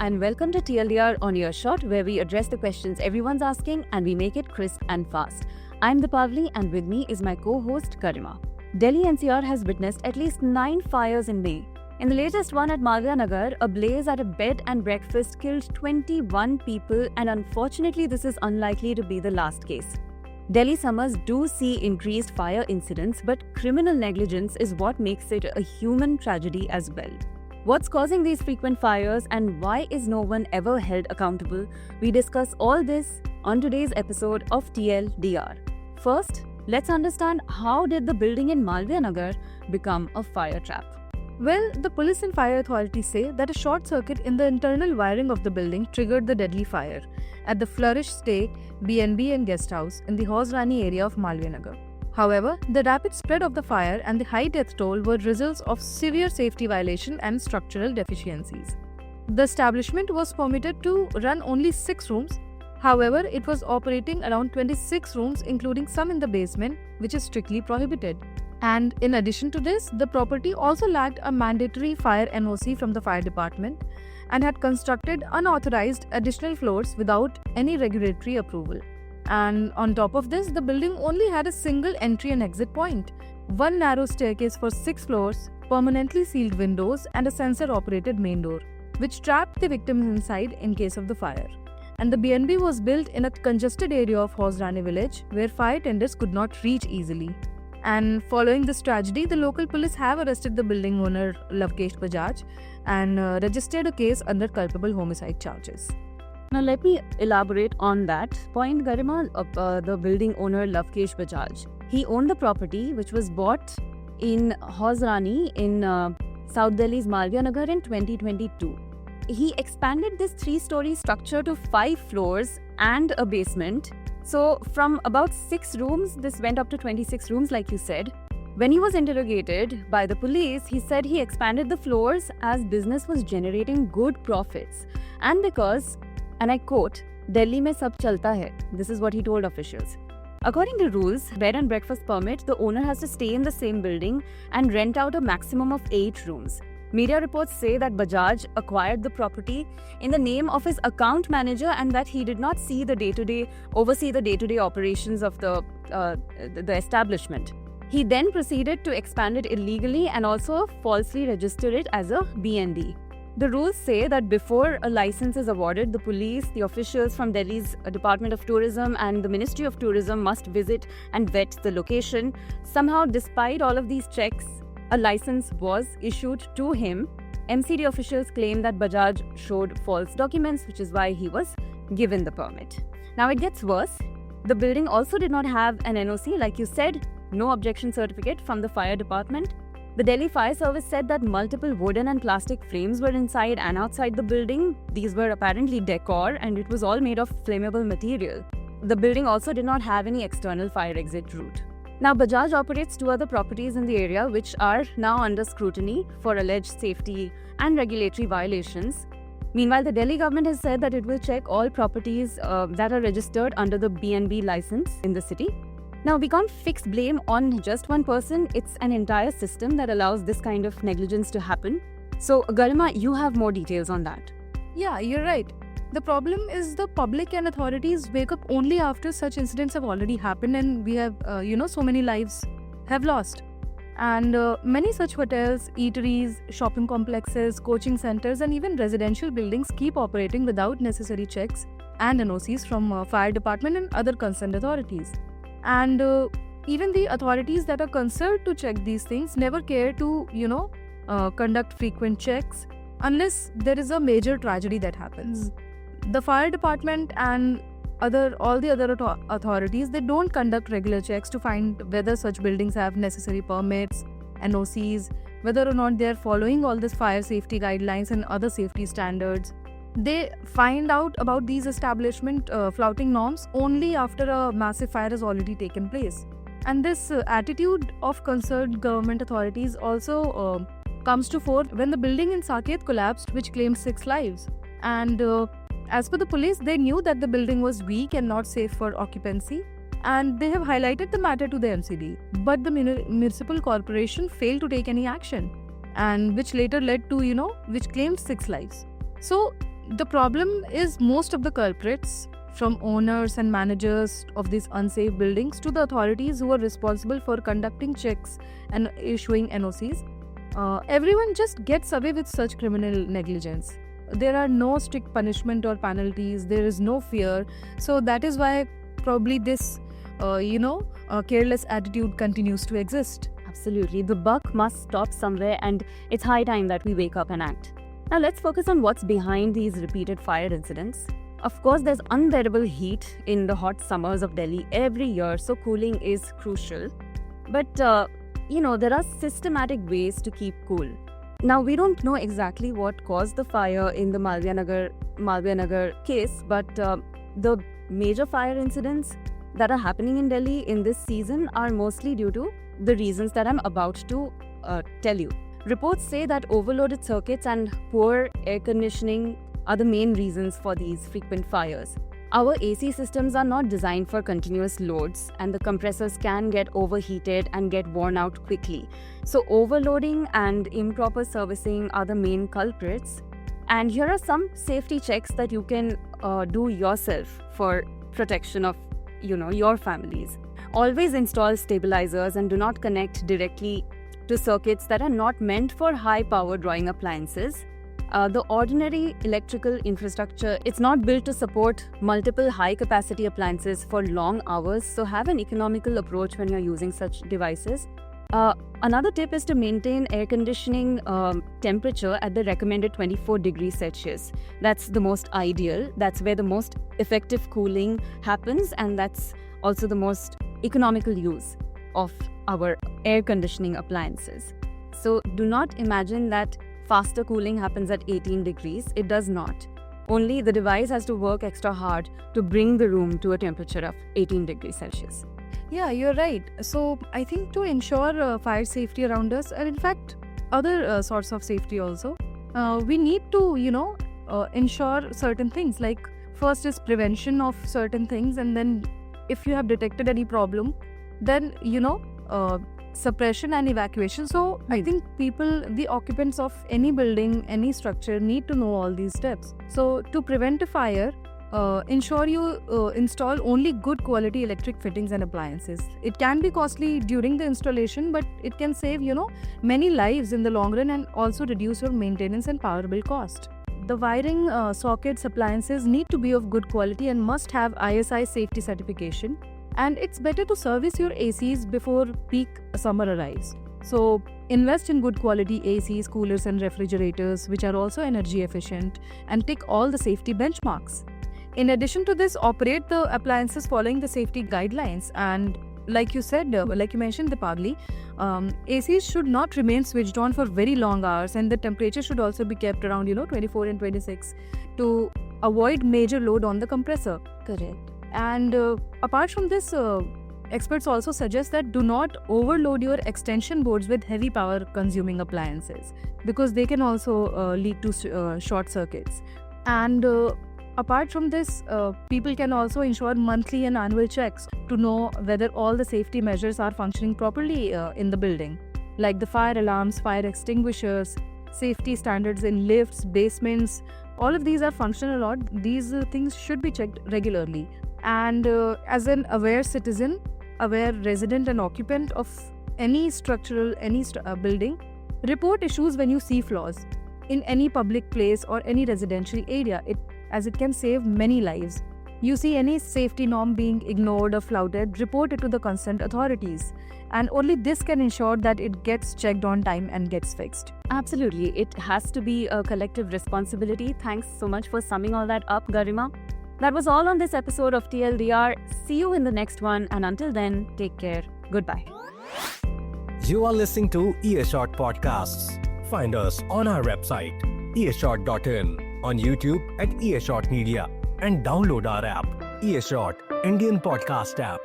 and welcome to TLDR on Earshot, where we address the questions everyone's asking and we make it crisp and fast. I'm Dipavali, and with me is my co-host Garima. Delhi NCR has witnessed at least 9 fires in May. In the latest one at Malviya Nagar, a blaze at a bed and breakfast killed 21 people, and unfortunately this is unlikely to be the last case. Delhi summers do see increased fire incidents, but criminal negligence is what makes it a human tragedy as well. What's causing these frequent fires and why is no one ever held accountable? We discuss all this on today's episode of TLDR. First, let's understand how did the building in Malviya Nagar become a fire trap? Well, the police and fire authorities say that a short circuit in the internal wiring of the building triggered the deadly fire at the Flourish Stay B&B and Guest House in the Hauz Rani area of Malviya Nagar. However, the rapid spread of the fire and the high death toll were results of severe safety violation and structural deficiencies. The establishment was permitted to run only 6 rooms. However, it was operating around 26 rooms, including some in the basement, which is strictly prohibited. And in addition to this, the property also lacked a mandatory fire NOC from the fire department and had constructed unauthorized additional floors without any regulatory approval. And on top of this, the building only had a single entry and exit point, one narrow staircase for 6 floors, permanently sealed windows, and a sensor-operated main door, which trapped the victims inside in case of the fire. And the B&B was built in a congested area of Hauz Rani village, where fire tenders could not reach easily. And following this tragedy, the local police have arrested the building owner Lavkesh Bajaj and registered a case under culpable homicide charges. Now let me elaborate on that point, Garima. The building owner Lavkesh Bajaj, he owned the property which was bought in Hauz Rani in South Delhi's Malviya Nagar in 2022. He expanded this 3-story structure to 5 floors and a basement. So from about 6 rooms, this went up to 26 rooms, like you said. When he was interrogated by the police, he said he expanded the floors as business was generating good profits. And because, and I quote, Delhi mein sab chalta hai. This is what he told officials. According to rules, bed and breakfast permit, the owner has to stay in the same building and rent out a maximum of 8 rooms. Media reports say that Bajaj acquired the property in the name of his account manager and that he did not oversee the day-to-day operations of the establishment. He then proceeded to expand it illegally and also falsely register it as a B&B. The rules say that before a license is awarded, the police, the officials from Delhi's Department of Tourism and the Ministry of Tourism must visit and vet the location. Somehow, despite all of these checks, a license was issued to him. MCD officials claim that Bajaj showed false documents, which is why he was given the permit. Now it gets worse. The building also did not have an NOC, like you said, no objection certificate from the fire department. The Delhi Fire Service said that multiple wooden and plastic frames were inside and outside the building. These were apparently decor and it was all made of flammable material. The building also did not have any external fire exit route. Now, Bajaj operates 2 other properties in the area which are now under scrutiny for alleged safety and regulatory violations. Meanwhile, the Delhi government has said that it will check all properties that are registered under the B&B license in the city. Now, we can't fix blame on just one person. It's an entire system that allows this kind of negligence to happen. So, Garima, you have more details on that. Yeah, you're right. The problem is the public and authorities wake up only after such incidents have already happened and we have, so many lives have lost. And many such hotels, eateries, shopping complexes, coaching centers and even residential buildings keep operating without necessary checks and NOCs from fire department and other concerned authorities. And even the authorities that are concerned to check these things never care to, conduct frequent checks unless there is a major tragedy that happens. The fire department and all the other authorities, they don't conduct regular checks to find whether such buildings have necessary permits, NOCs, whether or not they are following all these fire safety guidelines and other safety standards. They find out about these establishment flouting norms only after a massive fire has already taken place. And this attitude of concerned government authorities also comes to fore when the building in Saket collapsed, which claimed 6 lives. And as per the police, they knew that the building was weak and not safe for occupancy, and they have highlighted the matter to the MCD. But the municipal corporation failed to take any action, and which later led to, which claimed 6 lives. So the problem is most of the culprits, from owners and managers of these unsafe buildings to the authorities who are responsible for conducting checks and issuing NOCs. Everyone just gets away with such criminal negligence. There are no strict punishment or penalties. There is no fear. So that is why probably this, careless attitude continues to exist. Absolutely. The buck must stop somewhere, and it's high time that we wake up and act. Now let's focus on what's behind these repeated fire incidents. Of course, there's unbearable heat in the hot summers of Delhi every year, so cooling is crucial. But, there are systematic ways to keep cool. Now, we don't know exactly what caused the fire in the Malviya Nagar case, but the major fire incidents that are happening in Delhi in this season are mostly due to the reasons that I'm about to tell you. Reports say that overloaded circuits and poor air conditioning are the main reasons for these frequent fires. Our AC systems are not designed for continuous loads, and the compressors can get overheated and get worn out quickly. So overloading and improper servicing are the main culprits. And here are some safety checks that you can do yourself for protection of, your families. Always install stabilizers and do not connect directly to circuits that are not meant for high power drawing appliances. The ordinary electrical infrastructure, it's not built to support multiple high-capacity appliances for long hours, so have an economical approach when you're using such devices. Another tip is to maintain air conditioning temperature at the recommended 24 degrees Celsius. That's the most ideal. That's where the most effective cooling happens, and that's also the most economical use of our air conditioning appliances. So do not imagine that faster cooling happens at 18 degrees. It does not. Only the device has to work extra hard to bring the room to a temperature of 18 degrees Celsius. Yeah, you're right. So I think to ensure fire safety around us, and in fact other sorts of safety also, we need to ensure certain things. Like first is prevention of certain things, and then if you have detected any problem, then suppression and evacuation. So I think the occupants of any building, any structure need to know all these steps. So to prevent a fire, ensure you install only good quality electric fittings and appliances. It can be costly during the installation, but it can save many lives in the long run, and also reduce your maintenance and power bill cost. The wiring, sockets, appliances need to be of good quality and must have ISI safety certification. And it's better to service your ACs before peak summer arrives. So invest in good quality ACs, coolers and refrigerators, which are also energy efficient, and tick all the safety benchmarks. In addition to this, operate the appliances following the safety guidelines. And like you said, like you mentioned, Dipagli, ACs should not remain switched on for very long hours, and the temperature should also be kept around 24 and 26 to avoid major load on the compressor. Correct. And apart from this, experts also suggest that do not overload your extension boards with heavy power consuming appliances, because they can also lead to short circuits. And apart from this, people can also ensure monthly and annual checks to know whether all the safety measures are functioning properly in the building, like the fire alarms, fire extinguishers, safety standards in lifts, basements. All of these are functional or not. These things should be checked regularly. And as an aware citizen, aware resident and occupant of any structural, building, report issues when you see flaws in any public place or any residential area, as it can save many lives. You see any safety norm being ignored or flouted, report it to the concerned authorities. And only this can ensure that it gets checked on time and gets fixed. Absolutely. It has to be a collective responsibility. Thanks so much for summing all that up, Garima. That was all on this episode of TLDR. See you in the next one, and until then, take care. Goodbye. You are listening to Earshot Podcasts. Find us on our website, earshot.in, on YouTube at Earshot Media, and download our app, Earshot, Indian Podcast app.